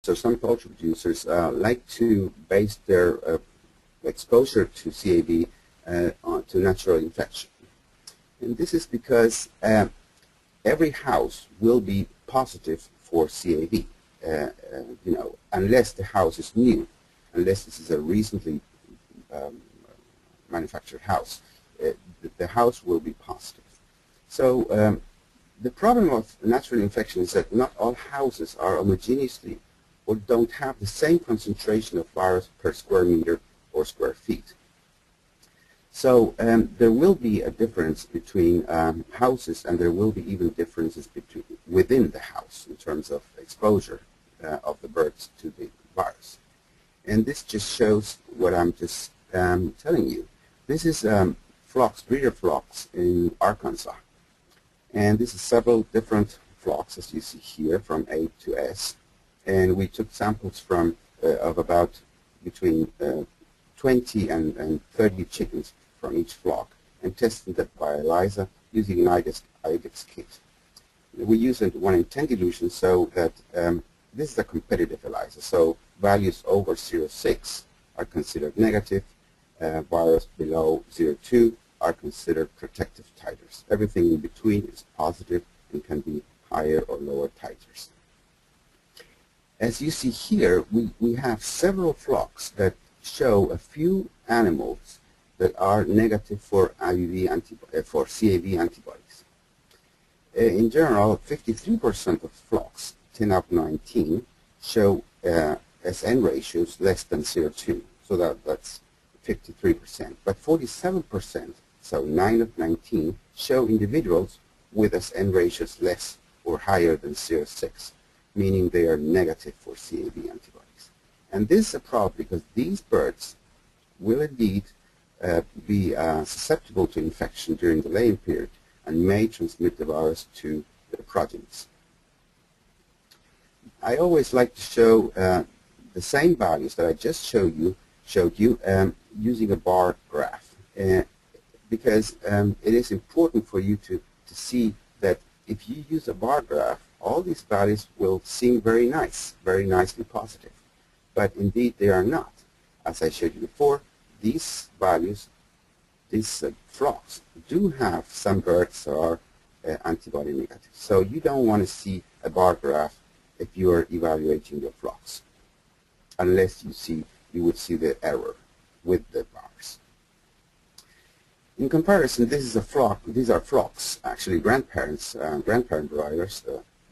So some poultry producers like to base their exposure to CAB to natural infection. And this is because every house will be positive for CAB, unless the house is new, unless this is a recently manufactured house. The house will be positive. So the problem of natural infection is that not all houses are homogeneously or don't have the same concentration of virus per square meter or square feet. So there will be a difference between houses, and there will be even differences within the house in terms of exposure of the birds to the virus. And this just shows what I'm just telling you. This is flocks, breeder flocks in Arkansas. And this is several different flocks, as you see here, from A to S. And we took samples from of about between 20 and 30 chickens from each flock and tested that by ELISA using an IDEX kit. We use a 1 in 10 dilution, so that this is a competitive ELISA. So values over 0.6 are considered negative. Virus below 0.2 are considered protective titers. Everything in between is positive and can be higher or lower titers. As you see here, we have several flocks that show a few animals that are negative for CAB antibodies. In general, 53% of flocks, 10 out of 19, show SN ratios less than 0.2. So that's 53%. But 47%, so 9 of 19, show individuals with SN ratios less or higher than 0.6. Meaning they are negative for CAB antibodies. And this is a problem because these birds will indeed be susceptible to infection during the laying period and may transmit the virus to their progenies. I always like to show the same values that I just showed you using a bar graph because it is important for you to see that if you use a bar graph, all these values will seem very nice, very nicely positive. But indeed they are not. As I showed you before, these values, these flocks, do have some birds that are antibody negative. So you don't want to see a bar graph if you are evaluating your flocks, unless you would see the error with the bars. In comparison, this is a flock. These are flocks, actually grandparent broilers,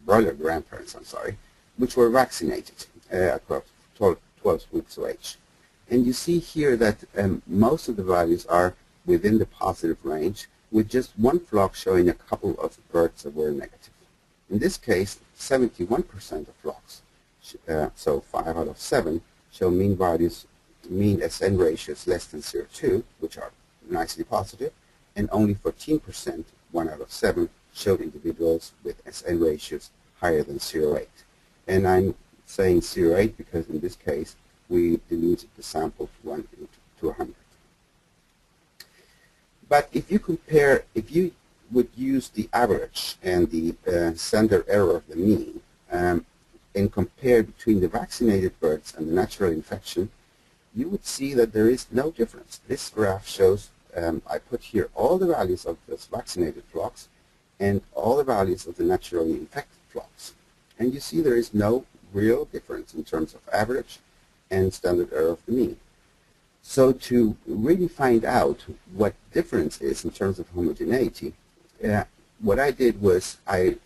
broiler grandparents, which were vaccinated at 12 weeks of age. And you see here that most of the values are within the positive range, with just one flock showing a couple of birds that were negative. In this case, 71% of flocks, so 5 out of 7, show mean SN ratios less than 0.2, which are nicely positive, and only 14%, 1 out of 7, showed individuals with SN ratios higher than 0.8. And I'm saying 0.8 because in this case we diluted the sample to 1 to 100. But if you would use the average and the standard error of the mean and compare between the vaccinated birds and the natural infection, you would see that there is no difference. This graph shows, I put here all the values of those vaccinated flocks and all the values of the naturally infected flocks. And you see there is no real difference in terms of average and standard error of the mean. So to really find out what difference is in terms of homogeneity, what I did was I'm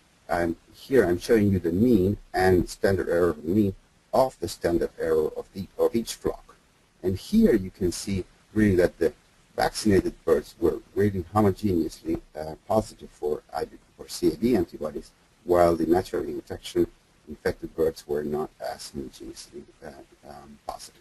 showing you the mean and standard error of the mean of the standard error of each flock. And here you can see really that the vaccinated birds were really homogeneously positive for CAB antibodies, while the naturally infected birds were not as homogeneously positive.